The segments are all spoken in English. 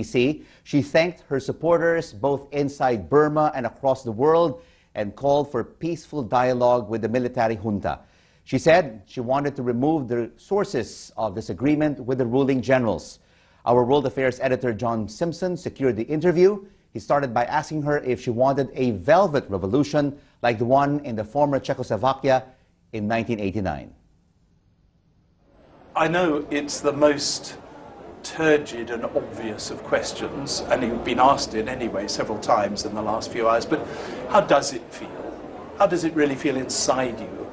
BBC. She thanked her supporters both inside Burma and across the world and called for peaceful dialogue with the military junta. She said she wanted to remove the sources of disagreement with the ruling generals. Our World Affairs editor John Simpson secured the interview. He started by asking her if she wanted a velvet revolution like the one in the former Czechoslovakia in 1989. I know it's the most turgid and obvious of questions, and you've been asked it anyway several times in the last few hours, but how does it feel? How does it really feel inside you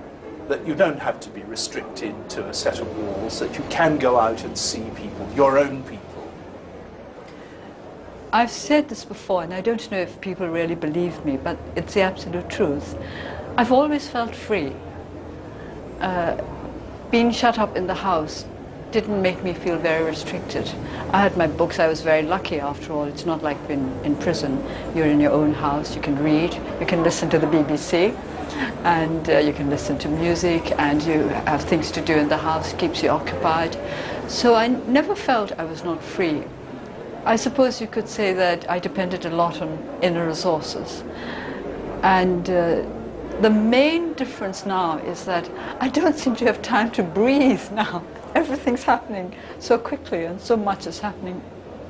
that you don't have to be restricted to a set of walls, that you can go out and see people, your own people? I've said this before, and I don't know if people really believe me, but it's the absolute truth. I've always felt free. Being shut up in the house didn't make me feel very restricted. I had my books. I was very lucky, after all. It's not like being in prison. You're in your own house. You can read. You can listen to the BBC, and you can listen to music, and you have things to do in the house. It keeps you occupied. So I never felt I was not free. I suppose you could say that I depended a lot on inner resources. And the main difference now is that I don't seem to have time to breathe now. Everything's happening so quickly, and so much is happening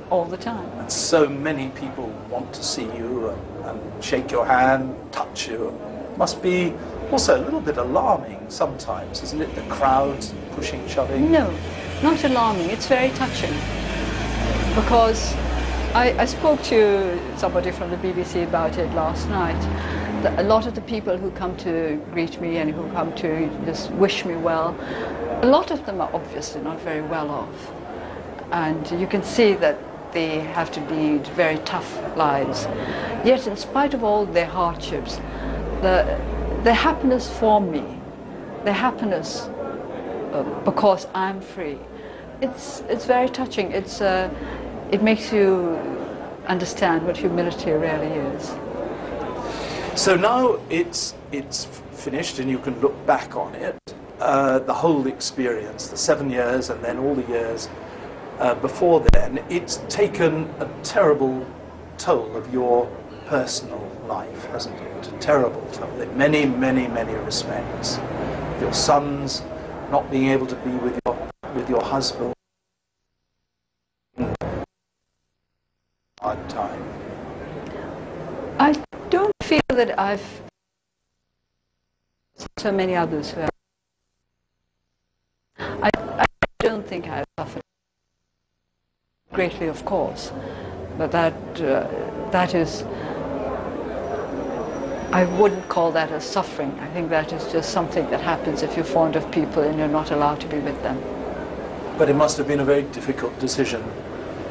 all the time. And so many people want to see you and shake your hand, touch you. It must be also a little bit alarming sometimes, isn't it? The crowds pushing, shoving. No, not alarming. It's very touching. Because I spoke to somebody from the BBC about it last night. A lot of the people who come to greet me and who come to just wish me well, a lot of them are obviously not very well off. And you can see that they have to lead very tough lives. Yet in spite of all their hardships, the happiness for me, the happiness because I'm free, it's very touching. It makes you understand what humility really is. So now it's finished and you can look back on it, the whole experience, the 7 years and then all the years before then. It's taken a terrible toll of your personal life, hasn't it? A terrible toll in many, many, many respects. Your sons not being able to be with your husband. Hard time. I don't feel that I've so many others who have. I don't think I've suffered greatly, of course, but that is, I wouldn't call that a suffering. I think that is just something that happens if you're fond of people and you're not allowed to be with them. But it must have been a very difficult decision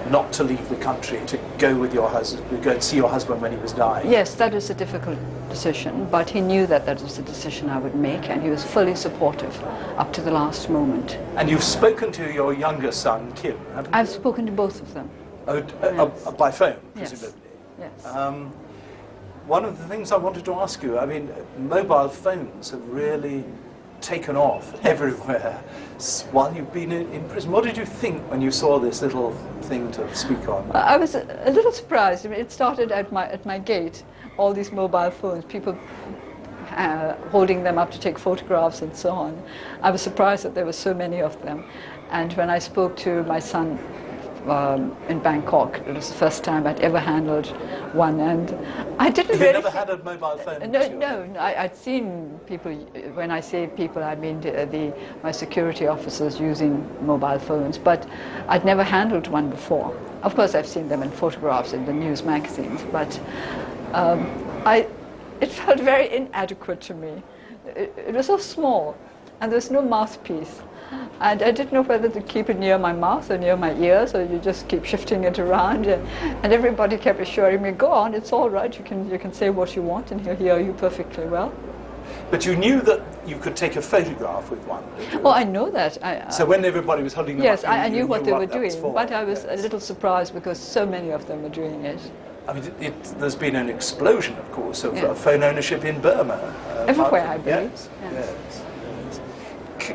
not to leave the country, to go with your husband, to go and see your husband when he was dying. Yes, that is a difficult decision, but he knew that that was the decision I would make, and he was fully supportive up to the last moment. And you've spoken to your younger son, Kim, haven't you? I've spoken to both of them. Oh, yes. By phone, presumably? Yes. One of the things I wanted to ask you, I mean, mobile phones have really taken off everywhere while you've been in prison. What did you think when you saw this little thing to speak on? I was a little surprised. I mean, it started at my gate, all these mobile phones, people holding them up to take photographs and so on. I was surprised that there were so many of them. And when I spoke to my son in Bangkok, it was the first time I'd ever handled one, and I didn't really... You've never had a mobile phone? No, I'd seen people. When I say people, I mean my security officers using mobile phones, but I'd never handled one before. Of course, I've seen them in photographs in the news magazines, but it felt very inadequate to me. It was so small, and there was no mouthpiece. And I didn't know whether to keep it near my mouth or near my ears, or you just keep shifting it around. And everybody kept assuring me, go on, it's all right, you can say what you want and he'll hear you perfectly well. But you knew that you could take a photograph with one? Well, I know that. So when everybody was holding them yes, up, I knew what they were doing, for, but I was a little surprised because so many of them were doing it. I mean, there's been an explosion, of course, of phone ownership in Burma. Everywhere, I believe. Yes.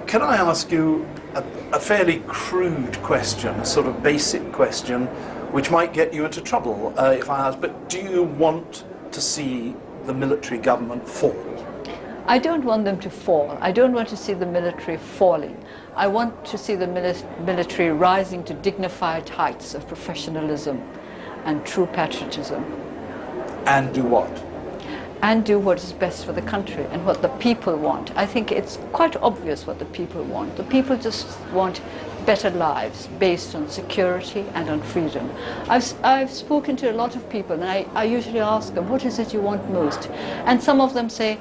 Can I ask you a fairly crude question, a sort of basic question? which might get you into trouble if I ask, but do you want to see the military government fall? I don't want them to fall. I don't want to see the military falling. I want to see the military rising to dignified heights of professionalism and true patriotism. And do what? And do what is best for the country and what the people want. I think it's quite obvious what the people want. The people just want better lives based on security and on freedom. I've spoken to a lot of people, and I usually ask them, what is it you want most? And some of them say,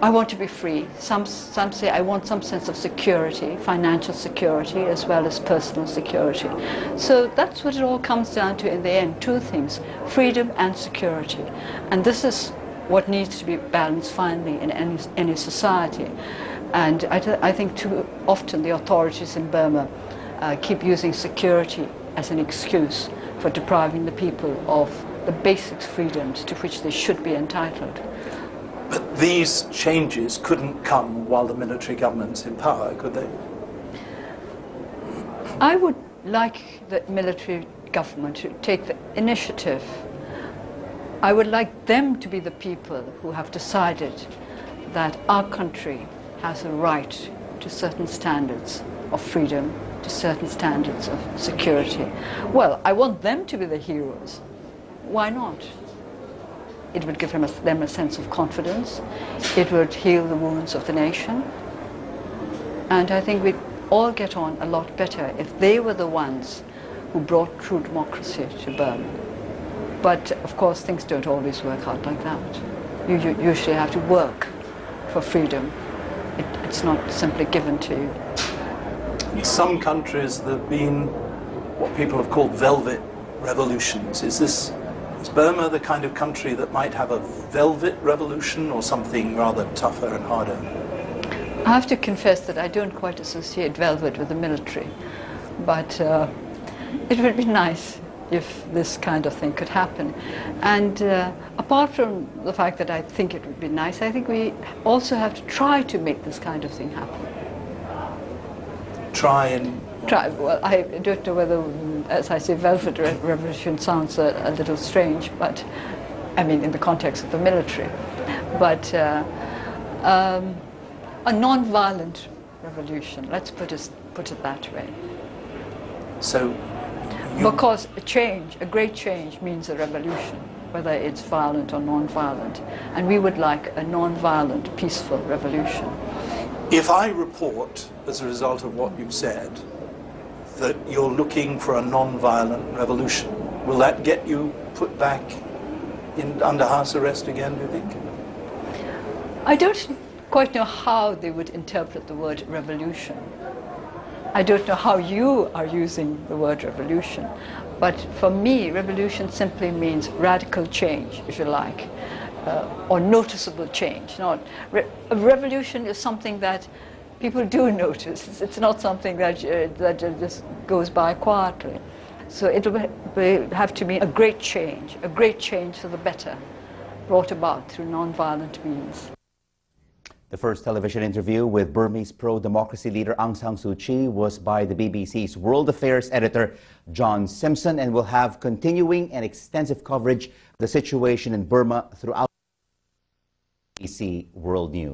I want to be free. Some say I want some sense of security, financial security as well as personal security. So that's what it all comes down to in the end, two things, freedom and security. And this is what needs to be balanced finally in any society. And I think too often the authorities in Burma keep using security as an excuse for depriving the people of the basic freedoms to which they should be entitled. But these changes couldn't come while the military government's in power, could they? I would like the military government to take the initiative. I would like them to be the people who have decided that our country has a right to certain standards of freedom, to certain standards of security. Well, I want them to be the heroes. Why not? It would give them a sense of confidence. It would heal the wounds of the nation. And I think we'd all get on a lot better if they were the ones who brought true democracy to Burma. But of course, things don't always work out like that. You usually have to work for freedom. It's not simply given to you. In some countries there have been what people have called velvet revolutions. Is Burma the kind of country that might have a velvet revolution or something rather tougher and harder? I have to confess that I don't quite associate velvet with the military, but it would be nice if this kind of thing could happen. And apart from the fact that I think it would be nice, I think we also have to try to make this kind of thing happen. Try. Well, I don't know whether, as I say, velvet revolution sounds a little strange, but I mean in the context of the military. But a non-violent revolution, let's put it that way. So. Because a great change means a revolution, whether it's violent or non-violent. And we would like a non-violent, peaceful revolution. If I report, as a result of what you've said, that you're looking for a non-violent revolution, will that get you put back under house arrest again, do you think? I don't quite know how they would interpret the word revolution. I don't know how you are using the word revolution, but for me, revolution simply means radical change, if you like, or noticeable change. A revolution is something that people do notice. It's not something that just goes by quietly. So it will have to be a great change for the better, brought about through non-violent means. The first television interview with Burmese pro-democracy leader Aung San Suu Kyi was by the BBC's World Affairs editor John Simpson, and will have continuing and extensive coverage of the situation in Burma throughout BBC World News.